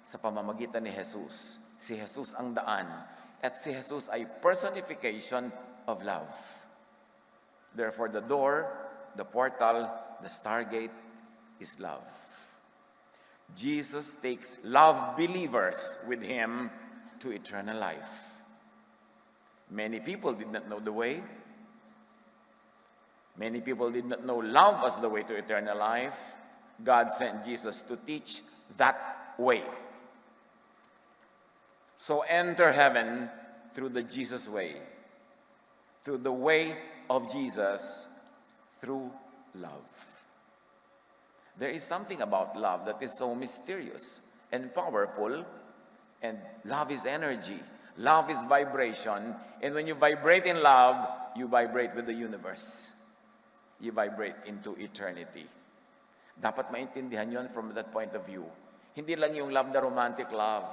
sa pamamagitan ni Jesus. Si Jesus ang daan at si Jesus ay personification of love. Therefore, the door, the portal, the stargate is love. Jesus takes love believers with him to eternal life. Many people did not know the way. Many people did not know love as the way to eternal life. God sent Jesus to teach that way. So enter heaven through the Jesus way, through the way of Jesus, through love. There is something about love that is so mysterious and powerful, and love is energy. Love is vibration, and when you vibrate in love, you vibrate with the universe. You vibrate into eternity. Dapat maintindihan yon from that point of view. Hindi lang yung love na romantic love.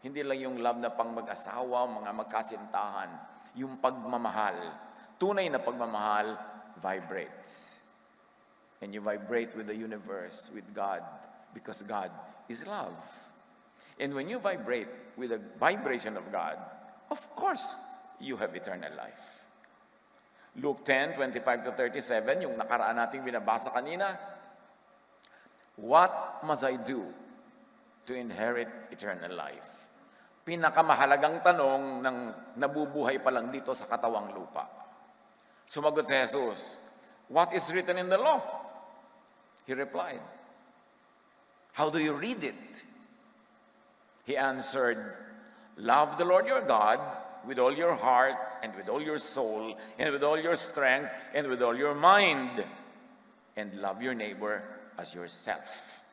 Hindi lang yung love na pang mag-asawa, mga magkasintahan. Yung pagmamahal. Tunay na pagmamahal vibrates. And you vibrate with the universe, with God, because God is love. And when you vibrate with the vibration of God, of course, you have eternal life. Luke 10:25-37, yung nakaraan nating binabasa kanina, what must I do to inherit eternal life? Pinakamahalagang tanong ng nabubuhay pa lang dito sa katawang lupa. Sumagot si Jesus, what is written in the law? He replied, how do you read it? He answered, love the Lord your God with all your heart and with all your soul and with all your strength and with all your mind, and love your neighbor as yourself.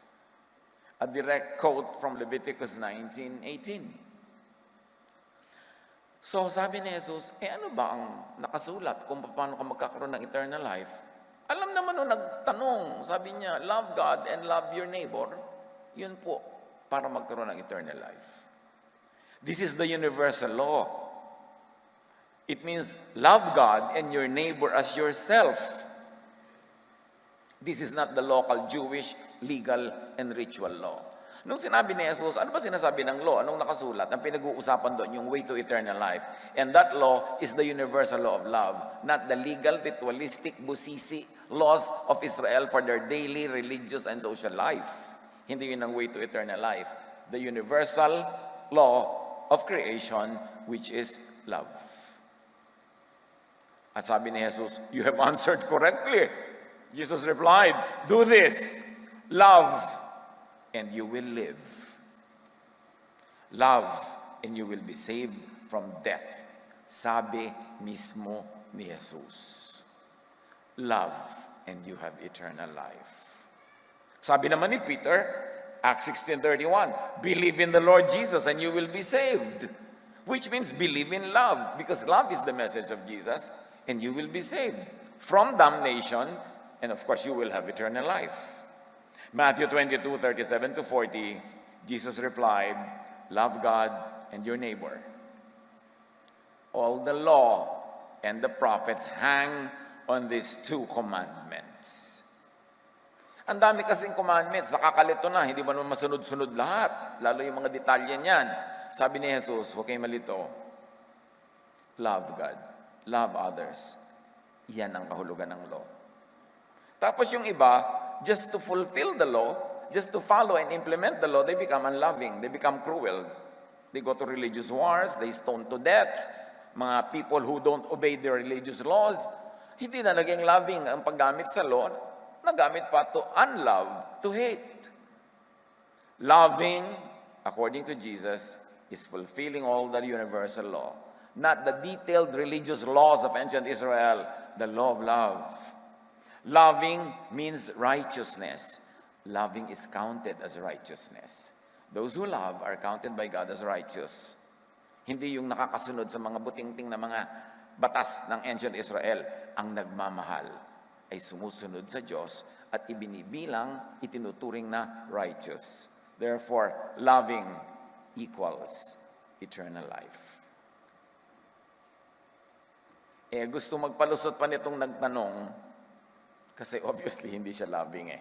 A direct quote from Leviticus 19:18. So sabi ni Jesus, ano ba ang nakasulat kung paano ka magkakaroon ng eternal life? Alam naman nung nagtanong, sabi niya, love God and love your neighbor. Yun po, para magkaroon ng eternal life. This is the universal law. It means love God and your neighbor as yourself. This is not the local Jewish legal and ritual law. Nung sinabi ni Jesus, ano ba sinasabi ng law? Anong nakasulat? Ang pinag-uusapan doon, yung way to eternal life. And that law is the universal law of love, not the legal, ritualistic, busisi laws of Israel for their daily, religious, and social life. Hindi yun ang way to eternal life. The universal law of creation, which is love. At sabi ni Jesus, you have answered correctly. Jesus replied, do this, love, and you will live. Love, and you will be saved from death. Sabi mismo ni Jesus. Love, and you have eternal life. Sabi naman ni Peter, Acts 16:31, believe in the Lord Jesus and you will be saved. Which means believe in love, because love is the message of Jesus, and you will be saved from damnation, and of course you will have eternal life. Matthew 22:37-40, Jesus replied, love God and your neighbor. All the law and the prophets hang on these two commandments. Ang dami kasing commandments, nakakalito na, hindi mo naman masunod-sunod lahat, lalo yung mga detalye niyan. Sabi ni Jesus, huwag kayong malito, love God, love others. Yan ang kahulugan ng law. Tapos yung iba, just to fulfill the law, just to follow and implement the law, they become unloving, they become cruel. They go to religious wars, they stone to death. Mga people who don't obey their religious laws, hindi na naging loving ang paggamit sa law, nagamit pa to unlove, to hate. Loving, according to Jesus, is fulfilling all the universal law. Not the detailed religious laws of ancient Israel, the law of love. Loving means righteousness. Loving is counted as righteousness. Those who love are counted by God as righteous. Hindi yung nakakasunod sa mga butingting na mga batas ng ancient Israel. Ang nagmamahal ay sumusunod sa Diyos at ibinibilang, itinuturing na righteous. Therefore, loving equals eternal life. Gusto magpalusot pa nitong nagtanong, kasi obviously hindi siya loving .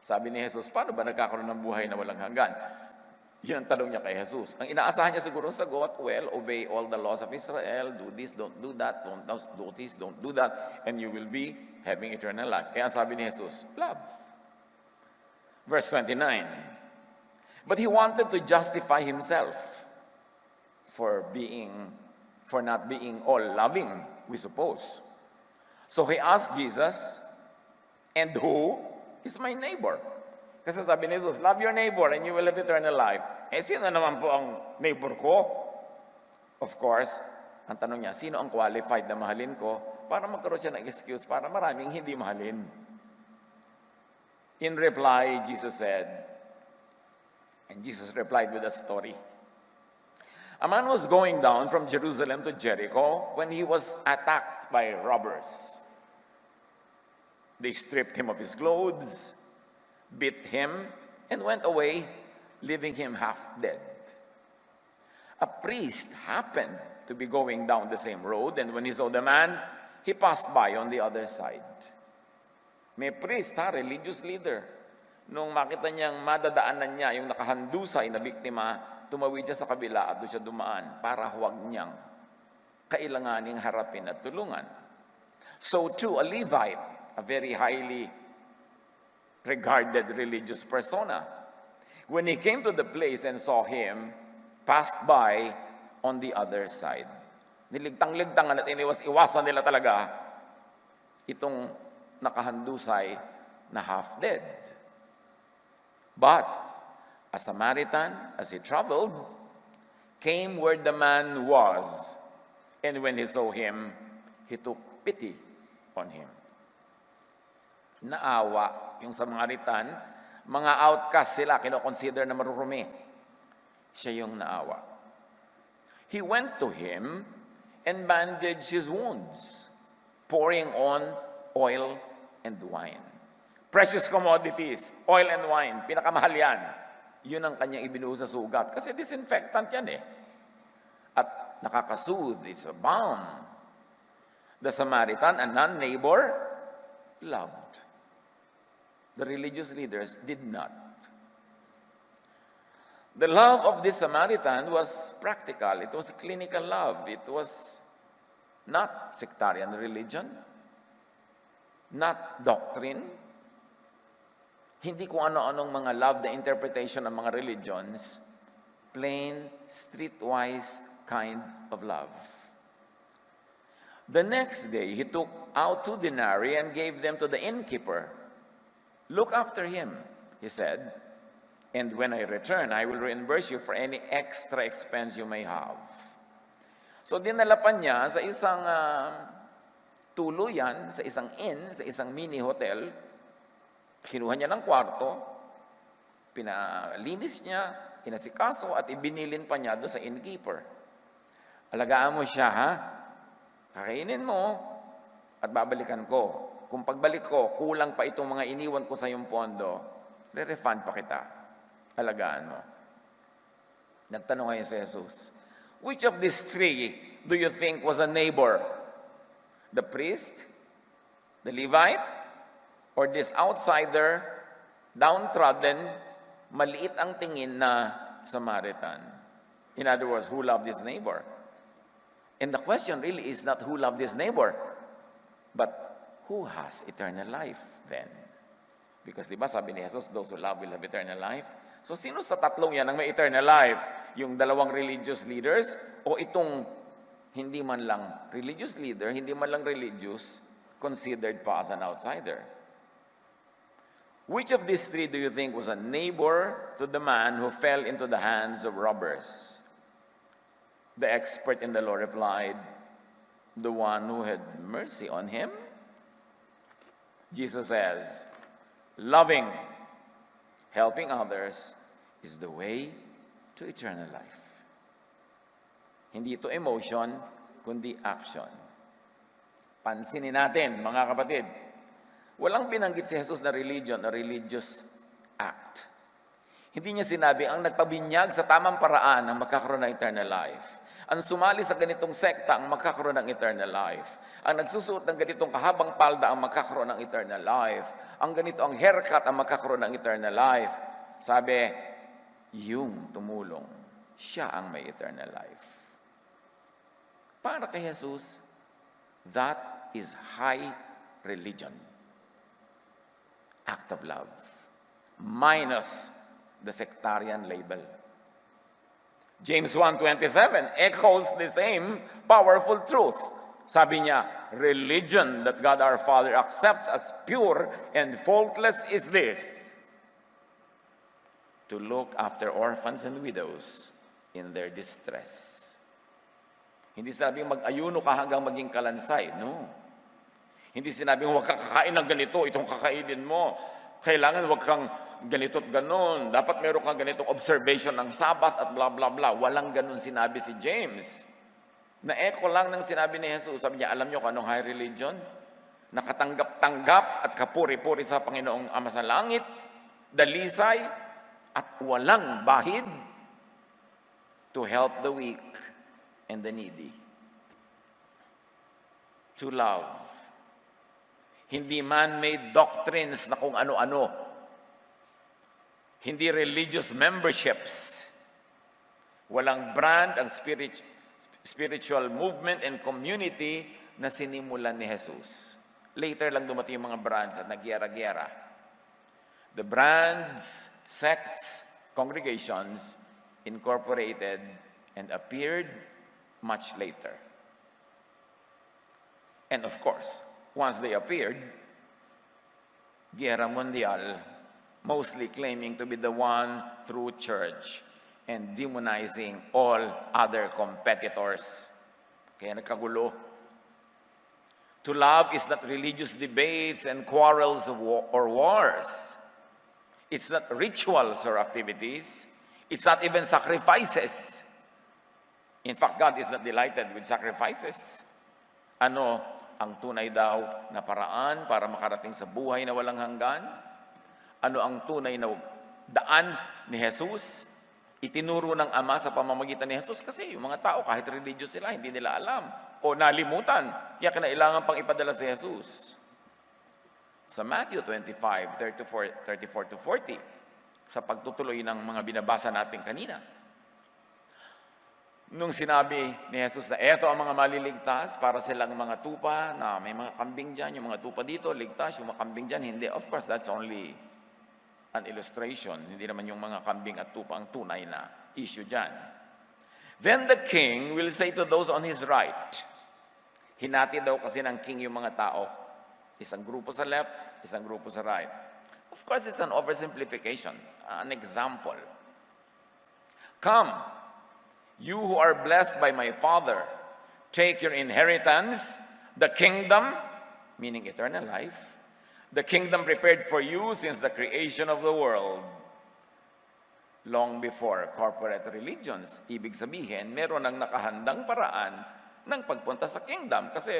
Sabi ni Jesus, paano ba nagkakaroon ng buhay na walang hanggan? Yun ang tanong niya kay Jesus. Ang inaasahan niya siguro sagot, well, obey all the laws of Israel, do this, don't do that, don't do this, don't do that, and you will be having eternal life. Kaya ang sabi ni Jesus, love. Verse 29, but he wanted to justify himself for not being all loving, we suppose. So he asked Jesus, and who is my neighbor? Kasi sabi ni Jesus, love your neighbor and you will have eternal life. Eh, sino naman po ang neighbor ko? Of course, ang tanong niya, sino ang qualified na mahalin ko? Para magkaroon siya ng excuse para maraming hindi mahalin. In reply, Jesus said, and Jesus replied with a story. A man was going down from Jerusalem to Jericho when he was attacked by robbers. They stripped him of his clothes, beat him, and went away, leaving him half dead. A priest happened to be going down the same road, and when he saw the man, he passed by on the other side. May priest, religious leader. Nung makita niyang madadaanan niya yung nakahandusay na biktima, tumawid siya sa kabila at doon siya dumaan para huwag niyang kailanganing harapin at tulungan. So too, a Levite, a very highly regarded religious persona, when he came to the place and saw him, passed by on the other side. Niligtang-ligtangan at iniwas-iwasan nila talaga itong nakahandusay na half dead. But a Samaritan, as he traveled, came where the man was, and when he saw him, he took pity on him. Naawa yung Samaritan, mga outcast sila, kinoconsider na marurumi. Siya yung naawa. He went to him and bandaged his wounds, pouring on oil and wine. Precious commodities, oil and wine, pinakamahal yan. Yun ang kanyang ibinuhos sa sugat. Kasi disinfectant yan eh. At nakakasoothe, is a balm. The Samaritan, a non-neighbor, loved. The religious leaders did not. The love of this Samaritan was practical. It was clinical love. It was not sectarian religion, not doctrine, hindi kung ano-anong mga love na interpretation ng mga religions, plain, streetwise kind of love. The next day, he took out 2 denarii and gave them to the innkeeper. Look after him, he said, and when I return, I will reimburse you for any extra expense you may have. So dinala pa niya sa isang tuluyan, sa isang inn, sa isang mini hotel. Kinuha niya ng kwarto, pinalinis niya, inasikaso, at ibinilin pa niya doon sa innkeeper. Alagaan mo siya, ha? Kakainin mo, at babalikan ko. Kung pagbalik ko, kulang pa itong mga iniwan ko sa iyong pondo, re-refund pa kita. Alagaan mo. Nagtanong ngayon si Jesus, which of these 3 do you think was a neighbor? The priest? The Levite? Or this outsider, downtrodden, maliit ang tingin na Samaritan? In other words, who loved his neighbor? And the question really is not who loved his neighbor, but who has eternal life then? Because di ba sabi ni Jesus, those who love will have eternal life. So sino sa tatlong yan ang may eternal life? Yung dalawang religious leaders o itong hindi man lang religious leader, hindi man lang religious, considered pa as an outsider? Which of these 3 do you think was a neighbor to the man who fell into the hands of robbers? The expert in the law replied, the one who had mercy on him. Jesus says, loving, helping others is the way to eternal life. Hindi ito emotion, kundi action. Pansinin natin, mga kapatid, walang binanggit si Jesus na religion o religious act. Hindi niya sinabi, ang nagpabinyag sa tamang paraan ang magkakaroon ng eternal life. Ang sumali sa ganitong sekta ang magkakaroon ng eternal life. Ang nagsusuot ng ganitong kahabang palda ang magkakaroon ng eternal life. Ang ganito ang haircut ang magkakaroon ng eternal life. Sabi, yung tumulong, siya ang may eternal life. Para kay Jesus, that is high religion. Act of love. Minus the sectarian label. James 1:27 echoes the same powerful truth. Sabi niya, religion that God our Father accepts as pure and faultless is this: to look after orphans and widows in their distress. Hindi sinabing mag-ayuno ka hanggang maging kalansay, no. Hindi sinabing huwag ka kakain ng ganito, itong kakainin mo. Kailangan huwag kang ganito at ganon. Dapat meron kang ganitong observation ng Sabbath at blah blah blah. Walang ganon sinabi si James. Na-echo lang ng sinabi ni Jesus. Sabi niya, alam niyo kung anong high religion? Nakatanggap-tanggap at kapuri-puri sa Panginoong Ama sa Langit, dalisay, at walang bahid to help the weak and the needy. To love. Hindi man-made doctrines na kung ano-ano. Hindi religious memberships. Walang brand ang spiritual movement and community na sinimulan ni Jesus. Later lang dumating yung mga brands at nagyera-gyera. The brands, sects, congregations incorporated and appeared much later. And of course, once they appeared, Guerra Mundial, mostly claiming to be the one true church and demonizing all other competitors. Kaya nagkagulo. To love is not religious debates and quarrels or wars. It's not rituals or activities. It's not even sacrifices. In fact, God is not delighted with sacrifices. Ano ang tunay daw na paraan para makarating sa buhay na walang hanggan? Ano ang tunay na daan ni Jesus? Itinuro ng Ama sa pamamagitan ni Jesus kasi yung mga tao kahit religious sila, hindi nila alam o nalimutan. Kaya kinailangan pang ipadala si Jesus. Sa Matthew 25, 34-40, sa pagtutuloy ng mga binabasa natin kanina, nung sinabi ni Jesus na eto ang mga maliligtas para silang mga tupa, na may mga kambing dyan, yung mga tupa dito, ligtas, yung mga kambing dyan, hindi. Of course, that's only an illustration. Hindi naman yung mga kambing at tupa ang tunay na issue dyan. Then the king will say to those on his right, hinati daw kasi ng king yung mga tao. Isang grupo sa left, isang grupo sa right. Of course, it's an oversimplification, an example. Come, you who are blessed by my Father, take your inheritance, the kingdom, meaning eternal life, the kingdom prepared for you since the creation of the world. Long before corporate religions, ibig sabihin, meron ng nakahandang paraan ng pagpunta sa kingdom. Kasi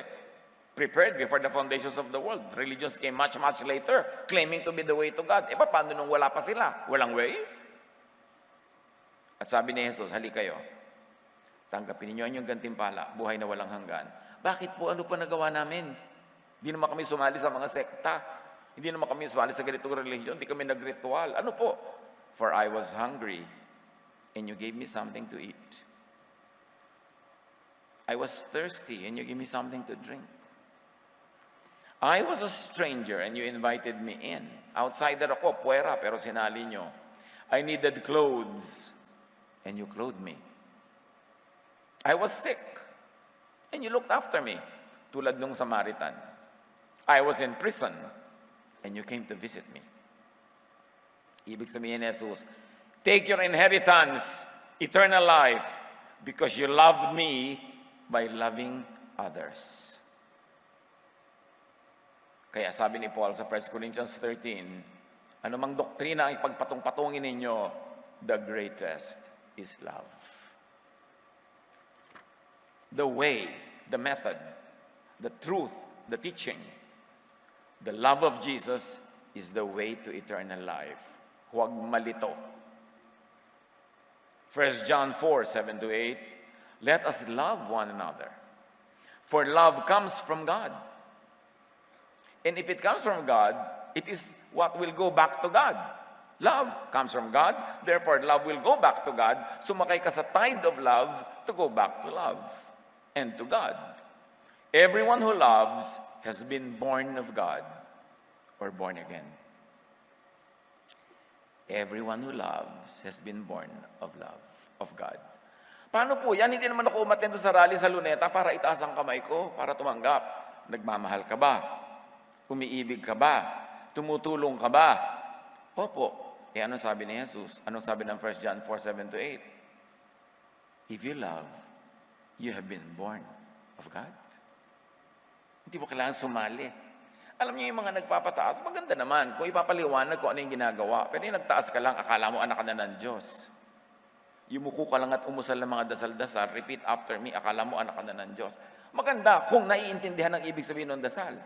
prepared before the foundations of the world. Religions came much, much later, claiming to be the way to God. E paano nung wala pa sila? Walang way? At sabi ni Jesus, hali kayo, tanggapin ninyo ang inyong gantimpala, buhay na walang hanggan. Bakit po? Ano pa nagawa namin? Hindi naman kami sumali sa mga sekta. Hindi naman kami sumali sa ganitong religion. Hindi kami nagritual. Ano po? For I was hungry, and you gave me something to eat. I was thirsty, and you gave me something to drink. I was a stranger, and you invited me in. Outsider ako, puwera, pero sinali nyo. I needed clothes, and you clothed me. I was sick, and you looked after me, tulad nung Samaritan. I was in prison, and you came to visit me. Ibig sabihin ni Jesus, take your inheritance, eternal life, because you loved me by loving others. Kaya sabi ni Paul sa 1 Corinthians 13, anumang doktrina ang ipagpatong-patungin ninyo, the greatest is love. The way, the method, the truth, the teaching, the love of Jesus is the way to eternal life. Huwag malito. 1 John 4:7-8, let us love one another. For love comes from God. And if it comes from God, it is what will go back to God. Love comes from God, therefore love will go back to God. Sumakay ka sa tide of love to go back to love and to God. Everyone who loves has been born of God or born again. Everyone who loves has been born of love, of God. Paano po yan? Hindi naman ako umattend sa rally sa Luneta para itaas ang kamay ko, para tumanggap. Nagmamahal ka ba? Umiibig ka ba? Tumutulong ka ba? Opo. Anong sabi ni Jesus? Anong sabi ng 1 John 4:7-8? If you love, you have been born of God. Hindi mo kailangan sumali. Alam niyo yung mga nagpapataas, maganda naman kung ipapaliwanag ko ano yung ginagawa. Pero yung nagtaas ka lang, akala mo anak ka na ng Diyos. Yumuko ka lang at umusal ng mga dasal-dasal, repeat after me, akala mo anak ka na ng Diyos. Maganda kung naiintindihan ang ibig sabihin ng dasal.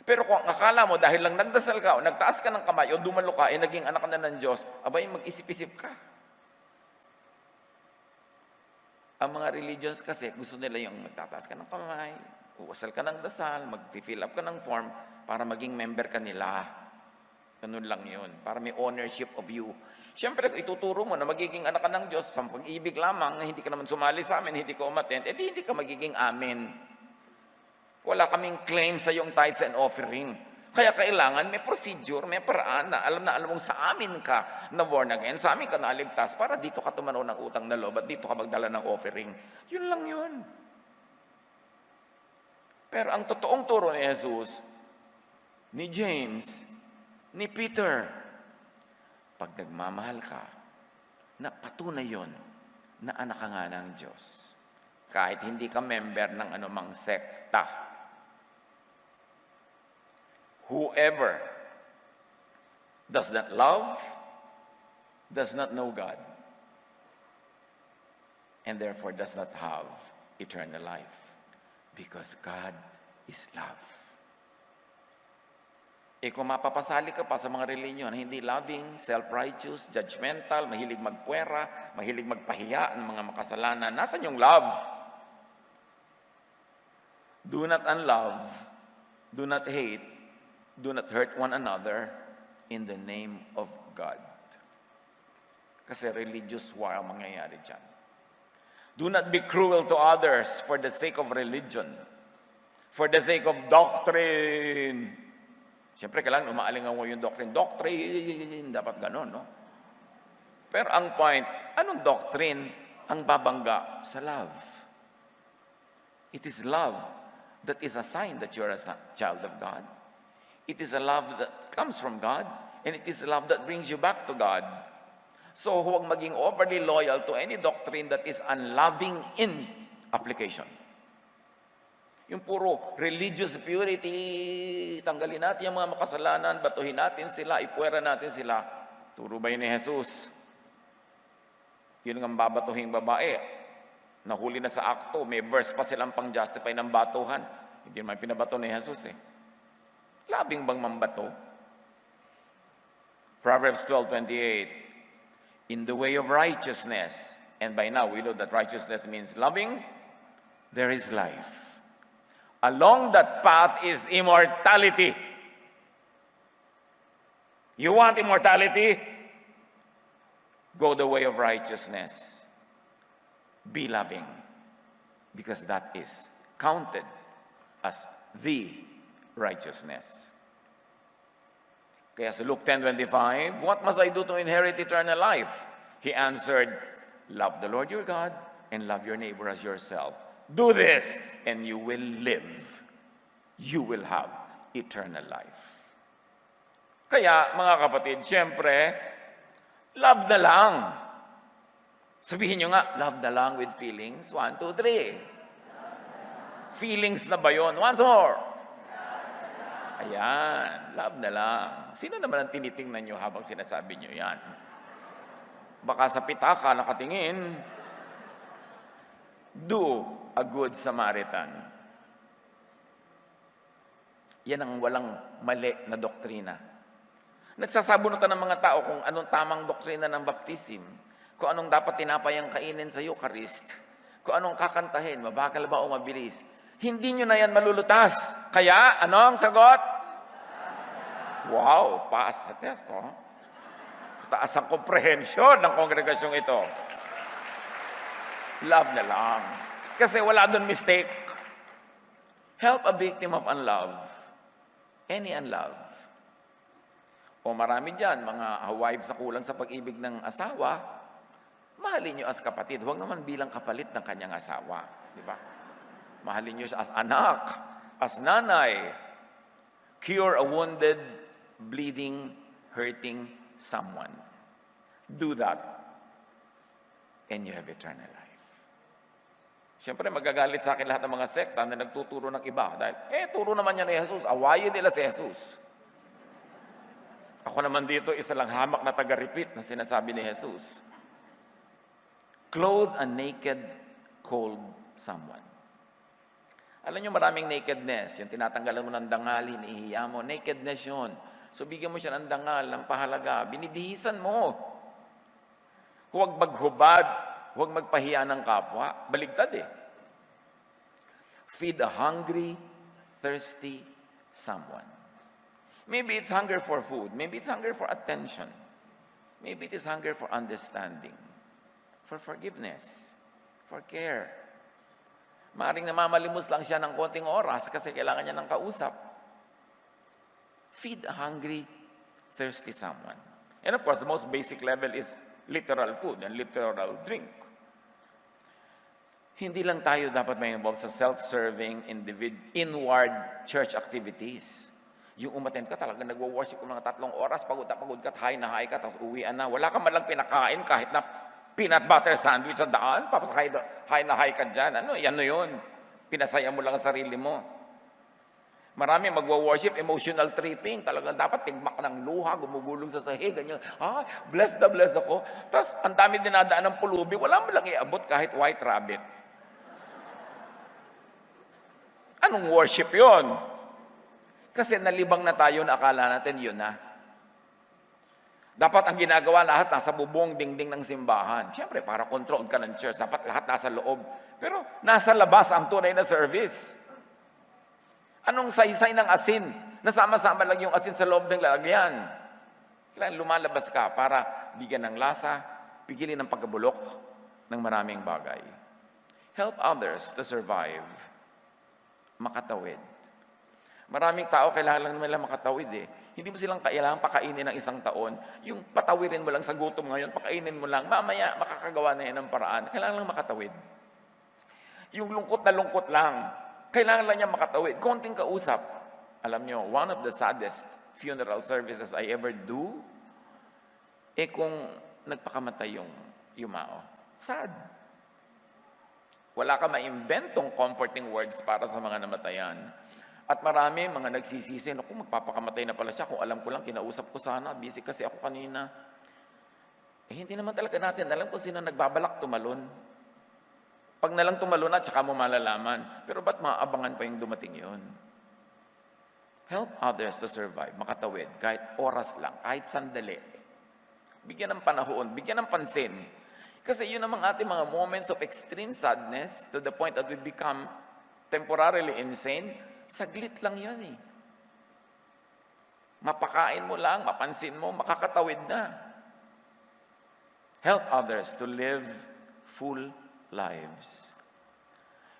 Pero kung akala mo dahil lang nagdasal ka o nagtaas ka ng kamay o dumalo ka, naging anak ka na ng Diyos, abay mag-isip-isip ka. Ang mga religions kasi, gusto nila yung magtataas ka ng kamay, uusal ka ng dasal, mag-fill up ka ng form para maging member ka nila. Ganun lang yun, para may ownership of you. Siyempre, kung ituturo mo na magiging anak ka ng Diyos, sa pag-ibig lamang, na hindi ka naman sumali sa amin, hindi ka umattend, hindi ka magiging amin. Wala kaming claim sa iyong tithes and offering. Kaya kailangan may procedure, may paraan na alam mong sa amin ka na born again, sa amin ka naligtas, para dito ka tumanaw ng utang na loob at dito ka magdala ng offering. Yun lang yun. Pero ang totoong turo ni Jesus, ni James, ni Peter, pag nagmamahal ka, na patunay yun na anak ka nga ng Diyos. Kahit hindi ka member ng anumang sekta. Whoever does not love does not know God and therefore does not have eternal life because God is love. Kung mapapasali ka pa sa mga reliyon na hindi loving, self-righteous, judgmental, mahilig magpuwera, mahilig magpahiya ng mga makasalanan, nasan yung love? Do not unlove, do not hate, do not hurt one another in the name of God. Kasi religious war ang mangyayari dyan. Do not be cruel to others for the sake of religion, for the sake of doctrine. Siyempre, kailangan umaalingaw mo yung doctrine. Doctrine, dapat ganun, no? Pero ang point, anong doctrine ang babangga sa love? It is love that is a sign that you're a child of God. It is a love that comes from God, and it is a love that brings you back to God. So huwag maging overly loyal to any doctrine that is unloving in application. Yung puro religious purity, tanggalin natin yung mga makasalanan, batuhin natin sila, ipuwera natin sila. Turo ba yun ni Jesus? Yun ang babatuhing babae. Nahuli na sa akto, may verse pa silang pang-justify ng batuhan. Hindi naman pinabato ni Jesus eh. Labing bang mambato? Proverbs 12:28. In the way of righteousness, and by now we know that righteousness means loving, there is life. Along that path is immortality. You want immortality? Go the way of righteousness. Be loving, because that is counted as the righteousness. Kaya sa Luke 10:25, what must I do to inherit eternal life? He answered, love the Lord your God and love your neighbor as yourself. Do this and you will live. You will have eternal life. Kaya mga kapatid, siyempre, love na lang. Sabihin nyo nga, love na lang with feelings. 1, 2, 3. Feelings na ba yun? Once more. Ayan, love na lang. Sino naman ang tinitingnan nyo habang sinasabi nyo yan? Baka sa pitaka nakatingin. Do a good Samaritan. Yan ang walang mali na doktrina. Nagsasabunutan ng mga tao kung anong tamang doktrina ng baptism, kung anong dapat tinapayang kainin sa Eucharist, kung anong kakantahin, mabagal ba o mabilis. Hindi nyo na yan malulutas. Kaya, ano ang sagot? Wow, pass sa test, oh. mataas ang komprehensyon ng kongregasyong ito. Love na lang. Kasi wala doon mistake. Help a victim of unlove. Any unlove. O marami dyan, mga wives na kulang sa pag-ibig ng asawa, mahalin nyo as kapatid. Huwag naman bilang kapalit ng kanyang asawa. Di ba? Mahalin nyo siya as anak, as nanay. Cure a wounded, bleeding, hurting someone. Do that, and you have eternal life. Siyempre, magagalit sa akin lahat ng mga sekta na nagtuturo ng iba. Dahil, turo naman niya ni Jesus. Awayin nila si Jesus. Ako naman dito, isa lang hamak na taga-repeat na sinasabi ni Jesus. Clothe a naked, cold someone. Alam niyo, maraming nakedness. Yung tinatanggalan mo ng dangal, hinihiya mo. Nakedness yun. So, bigyan mo siya ng dangal, ng pahalaga. Binibihisan mo. Huwag maghubad. Huwag magpahiya ng kapwa. Baligtad eh. Feed a hungry, thirsty someone. Maybe it's hunger for food. Maybe it's hunger for attention. Maybe it is hunger for understanding, for forgiveness, for care. Maaring namamalimos lang siya ng konting oras kasi kailangan niya ng kausap. Feed a hungry, thirsty someone. And of course, the most basic level is literal food and literal drink. Hindi lang tayo dapat may involved sa self-serving, inward church activities. Yung umattend ka, talagang nagwo-worship ng mga 3 oras, pagod ka, high na high ka, tapos uwian na. Wala ka man lang pinakain kahit na peanut butter sandwich sa daan, tapos high na high ka dyan. Yan yun. Pinasaya mo lang ang sarili mo. Marami magwo-worship, emotional tripping. Talagang dapat tigmak ng luha, gumugulong sa sahig, ganyan. Blessed na blessed ako. Tapos, ang dami dinadaan ng pulubi, wala mo lang iabot kahit white rabbit. Anong worship yon? Kasi nalibang na tayo na akala natin yun na. Dapat ang ginagawa lahat nasa bubong dingding ng simbahan. Siyempre, para control ka ng church, dapat lahat nasa loob. Pero nasa labas ang tunay na service. Anong saysay ng asin? Nasama-sama lang yung asin sa loob ng lalagyan. Kailangan lumalabas ka para bigyan ng lasa, pigilin ng pagkabulok ng maraming bagay. Help others to survive. Makatawid. Maraming tao kailangan lang nila makatawid eh. Hindi mo silang kailangan pakainin ng 1 taon. Yung patawirin mo lang sa gutom ngayon, pakainin mo lang. Mamaya, makakagawa na yan ng paraan. Kailangan lang makatawid. Yung lungkot na lungkot lang, kailangan lang niya makatawid. Konting kausap. Alam nyo, one of the saddest funeral services I ever do, kung nagpakamatay yung yumao. Sad. Wala ka maimbentong comforting words para sa mga namatayan. At marami mga nagsisisi, naku, magpapakamatay na pala siya. Kung alam ko lang, kinausap ko sana. Busy kasi ako kanina. Hindi naman talaga natin alam kung sino nagbabalak tumalon. Pag nalang tumalon na, tsaka mo malalaman. Pero ba't maaabangan pa yung dumating yun? Help others to survive, makatawid, kahit oras lang, kahit sandali. Bigyan ng panahon, bigyan ng pansin. Kasi yun ang ating mga moments of extreme sadness to the point that we become temporarily insane. Saglit lang yun eh. Mapakain mo lang, mapansin mo, makakatawid na. Help others to live full lives.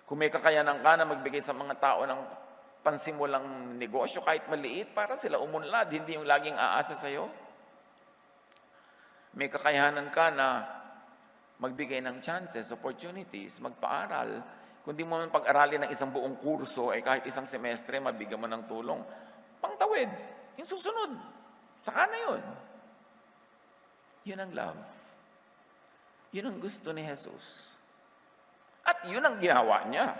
Kung may kakayanan ka na magbigay sa mga tao ng pansimulang negosyo, kahit maliit, para sila umunlad, hindi yung laging aasa sa'yo. May kakayanan ka na magbigay ng chances, opportunities, magpaaral. Kung di mo man pag-aralin ng isang buong kurso, kahit isang semestre, mabigyan mo ng tulong, pangtawid, yung susunod. Saka na yun. Yun ang love. Yun ang gusto ni Jesus. At yun ang ginawa niya.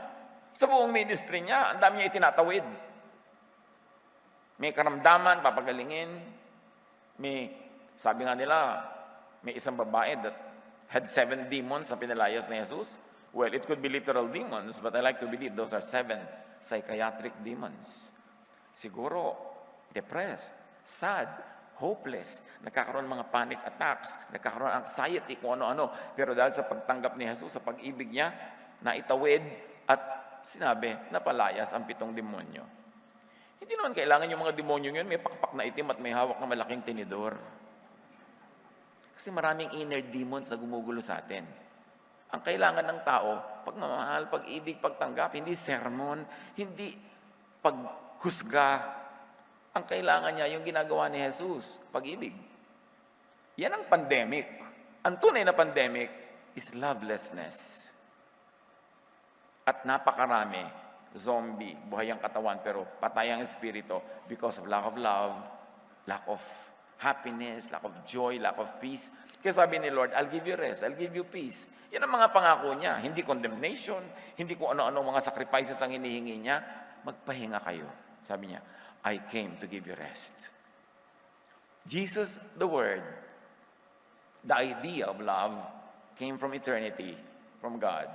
Sa buong ministry niya, ang dami niya itinatawid. May karamdaman, papagalingin. Sabi nga nila, may isang babae that had 7 demons na pinalayas ni Jesus. Well, it could be literal demons, but I like to believe those are 7 psychiatric demons. Siguro, depressed, sad, hopeless, nagkakaroon ng mga panic attacks, nagkakaroon ng anxiety, kung ano-ano. Pero dahil sa pagtanggap ni Jesus, sa pag-ibig niya, naitawid at sinabi, napalayas ang 7 demonyo. Hindi naman kailangan yung mga demonyo yun, may pakpak na itim at may hawak na malaking tinidor. Kasi maraming inner demons na gumugulo sa atin. Ang kailangan ng tao, pagmamahal, pag-ibig, pagtanggap, hindi sermon, hindi paghusga. Ang kailangan niya, yung ginagawa ni Jesus, pag-ibig. Yan ang pandemic. Ang tunay na pandemic is lovelessness. At napakarami, zombie, buhay ang katawan, pero patay ang espiritu because of lack of love, lack of happiness, lack of joy, lack of peace. Kaya sabi ni Lord, I'll give you rest, I'll give you peace. Yan ang mga pangako niya. Hindi condemnation, hindi kung ano-ano mga sacrifices ang hinihingi niya. Magpahinga kayo. Sabi niya, I came to give you rest. Jesus, the Word, the idea of love, came from eternity, from God.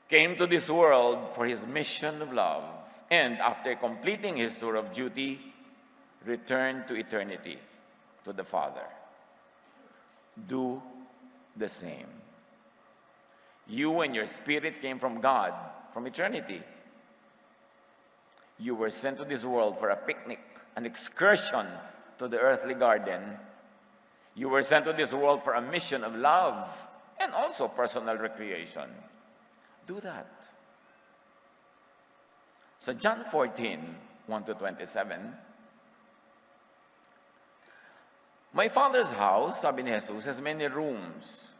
Came to this world for His mission of love. And after completing His tour of duty, returned to eternity, to the Father. Do the same. You and your spirit came from God, from eternity. You were sent to this world for a picnic, an excursion to the earthly garden. You were sent to this world for a mission of love and also personal recreation. Do that. So John 14, 1-27, my Father's house, sabi ni Jesus, has many rooms.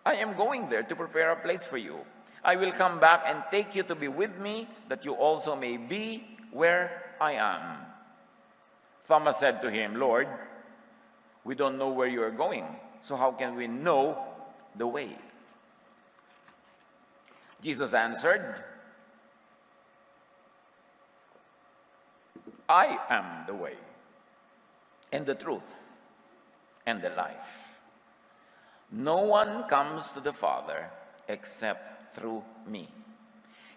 I am going there to prepare a place for you. I will come back and take you to be with me, that you also may be where I am. Thomas said to him, Lord, we don't know where you are going, so how can we know the way? Jesus answered, I am the way and the truth and the life. No one comes to the Father except through me.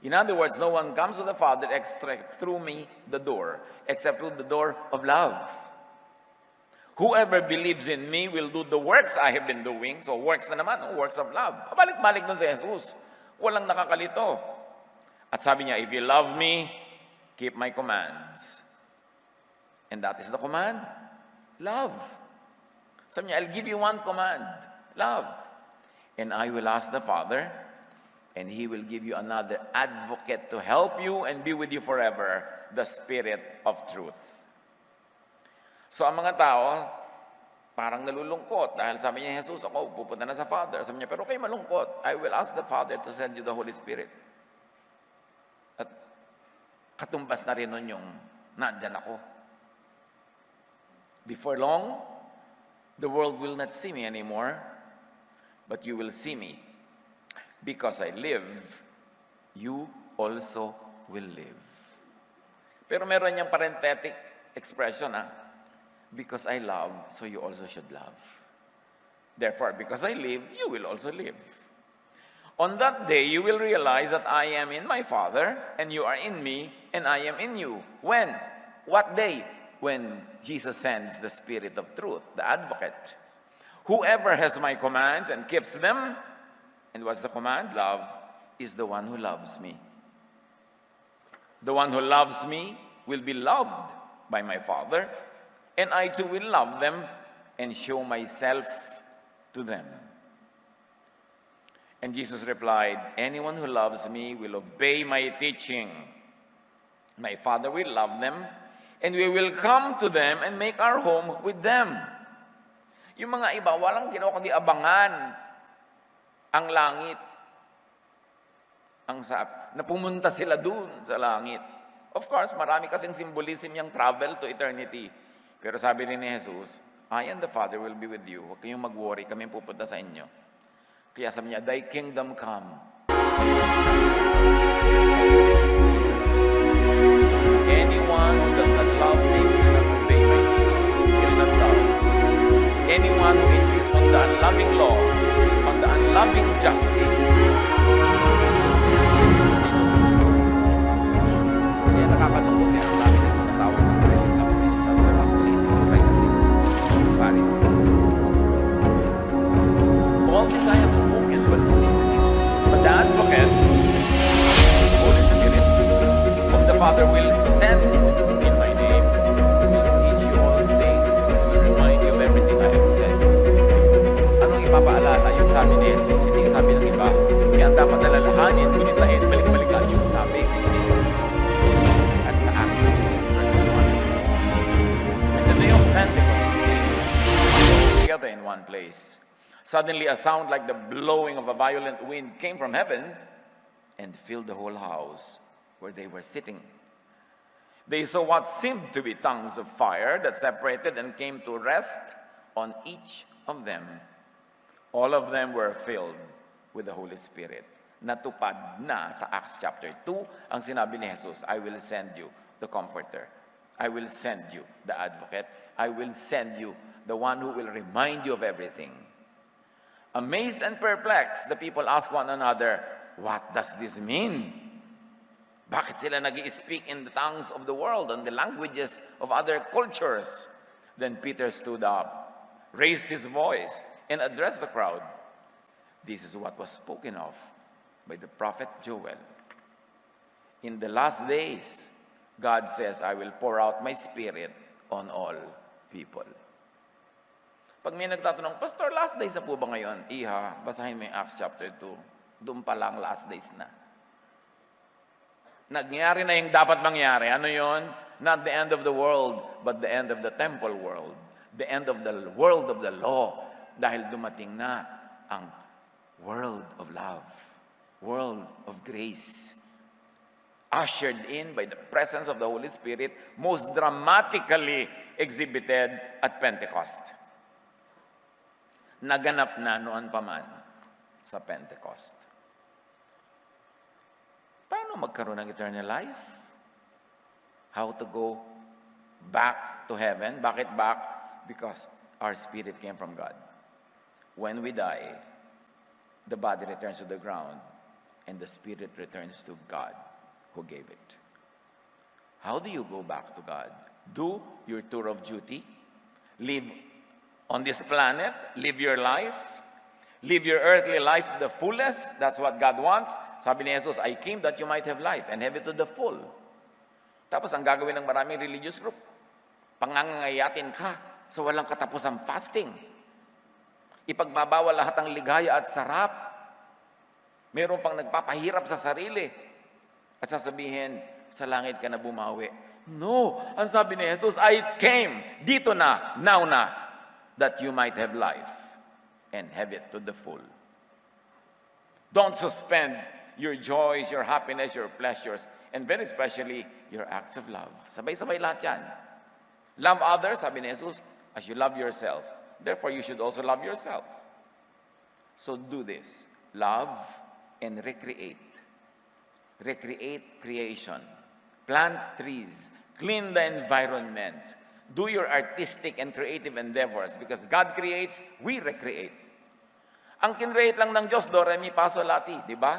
In other words, no one comes to the Father except through me, the door, except through the door of love. Whoever believes in me will do the works I have been doing. So works na naman, works of love. Pabalik-balik dun si Jesus. Walang nakakalito. At sabi niya, if you love me, keep my commands. And that is the command, love. Sabi niya, I'll give you one command, love. And I will ask the Father, and He will give you another advocate to help you and be with you forever, the Spirit of truth. So ang mga tao, parang nalulungkot dahil sabi niya, Jesus, ako pupunta na sa Father. Sabi niya, pero kayo malungkot. I will ask the Father to send you the Holy Spirit. At katumbas na rin nun yung nandyan ako. Before long, the world will not see me anymore, but you will see me. Because I live, you also will live. Pero meron niyang parenthetic expression, because I love, so you also should love. Therefore, because I live, you will also live. On that day, you will realize that I am in my Father, and you are in me, and I am in you. When? What day? When Jesus sends the Spirit of truth, the advocate. Whoever has my commands and keeps them, and what's the command? Love, is the one who loves me. The one who loves me will be loved by my Father, and I too will love them and show myself to them. And Jesus replied, anyone who loves me will obey my teaching. My Father will love them, and we will come to them and make our home with them. Yung mga iba, walang ginawa kundi abangan ang langit. Na pumunta sila dun sa langit. Of course, marami kasing symbolism yung travel to eternity. Pero sabi rin ni Jesus, I and the Father will be with you. Huwag kayong mag-worry, kami pupunta sa inyo. Kaya sabi niya, thy kingdom come. Anyone who does not love me will not obey my teaching, will not love. Anyone who insists on the unloving law, on the unloving justice, kaya nakakalungkot niya ang dami ng mga tao sa sariling na Christian, pero actually, surprise ang sinusunod ng Pharisees. All this I have spoken, but still, but the advocate, the Holy Spirit, whom the Father will send in my name, will teach you all things and will remind you of everything I have said. sabi ni Jesus, hindi sabi ng iba. Kaya ang dapat alalahanin, gunitain, balik-balikan yung sabi ni Jesus. At sa Acts 2, verses 1 and 2. And the day of Pentecost came, together in one place. Suddenly a sound like the blowing of a violent wind came from heaven and filled the whole house where they were sitting. They saw what seemed to be tongues of fire that separated and came to rest on each of them. All of them were filled with the Holy Spirit. Natupad na sa Acts chapter 2 ang sinabi ni Jesus, I will send you the Comforter. I will send you the Advocate. I will send you the one who will remind you of everything. Amazed and perplexed, the people asked one another, what does this mean? Bakit sila nag-i-speak in the tongues of the world, and the languages of other cultures? Then Peter stood up, raised his voice, and addressed the crowd. This is what was spoken of by the prophet Joel. In the last days, God says, I will pour out my spirit on all people. Pag may nagtatanong, Pastor, last days na po ba ngayon? Iha, basahin mo yung Acts chapter 2. Doon pa lang last days na. Nagyari na yung dapat mangyari. Ano yon? Not the end of the world, but the end of the temple world. The end of the world of the law. Dahil dumating na ang world of love. World of grace. Ushered in by the presence of the Holy Spirit, most dramatically exhibited at Pentecost. Naganap na noon pa man sa Pentecost. Paano magkaroon ng eternal life? How to go back to heaven? Bakit back? Because our spirit came from God. When we die, the body returns to the ground and the spirit returns to God who gave it. How do you go back to God? Do your tour of duty. Live on this planet. Live your life. Live your earthly life to the fullest. That's what God wants. Sabi ni Jesus, I came that you might have life and have it to the full. Tapos ang gagawin ng maraming religious group, pangangayatin ka sa walang katapusang fasting. Ipagbabawal lahat ng ligaya at sarap. Meron pang nagpapahirap sa sarili. At sasabihin, sa langit ka na bumawi. No! Ang sabi ni Jesus, I came dito na, now na, that you might have life and have it to the full. Don't suspend your joys, your happiness, your pleasures, and very especially, your acts of love. Sabay-sabay lahat yan. Love others, sabi ni Jesus, as you love yourself. Therefore, you should also love yourself. So do this. Love and recreate. Recreate creation. Plant trees. Clean the environment. Do your artistic and creative endeavors because God creates, we recreate. Ang kinreate lang ng Diyos, do, re, mi, fa, sol, la, ti, di ba?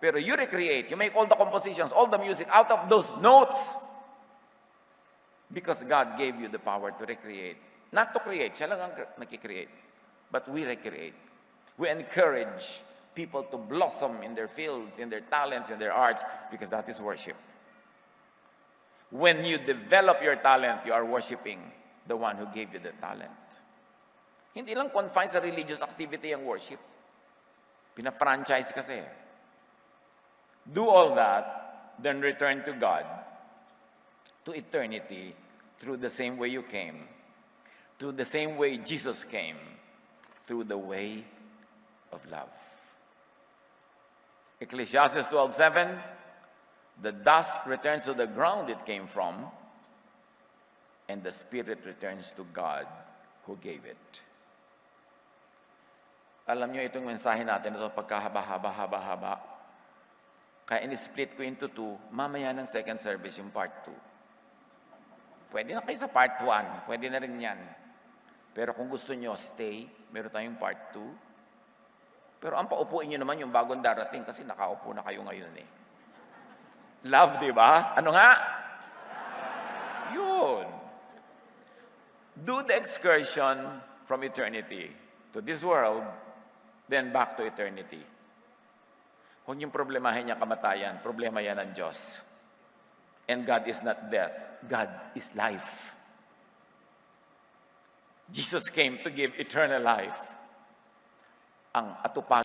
Pero you recreate. You make all the compositions, all the music out of those notes. Because God gave you the power to recreate. Not to create, siya lang ang nakikreate. But we recreate. We encourage people to blossom in their fields, in their talents, in their arts, because that is worship. When you develop your talent, you are worshiping the one who gave you the talent. Hindi lang confined sa religious activity ang worship. Pina-franchise kasi. Do all that, then return to God, to eternity, through the same way you came, through the same way Jesus came, through the way of love. Ecclesiastes 12:7, the dust returns to the ground it came from, and the spirit returns to God who gave it. Alam nyo itong mensahe natin, ito pagkahaba-haba-haba-haba. Kaya in-split ko into 2, mamaya ng second service yung part 2. Pwede na kayo sa part 1, pwede na rin yan. Pero kung gusto nyo, stay, meron tayong part 2. Pero ang paupuin nyo naman yung bagong darating kasi nakaupo na kayo ngayon eh. Love, di ba? Ano nga? Yun. Do the excursion from eternity to this world, then back to eternity. Huwag niyong problemahin yung kamatayan. Problema yan ng Diyos. And God is not death. God is life. Jesus came to give eternal life. ang atupag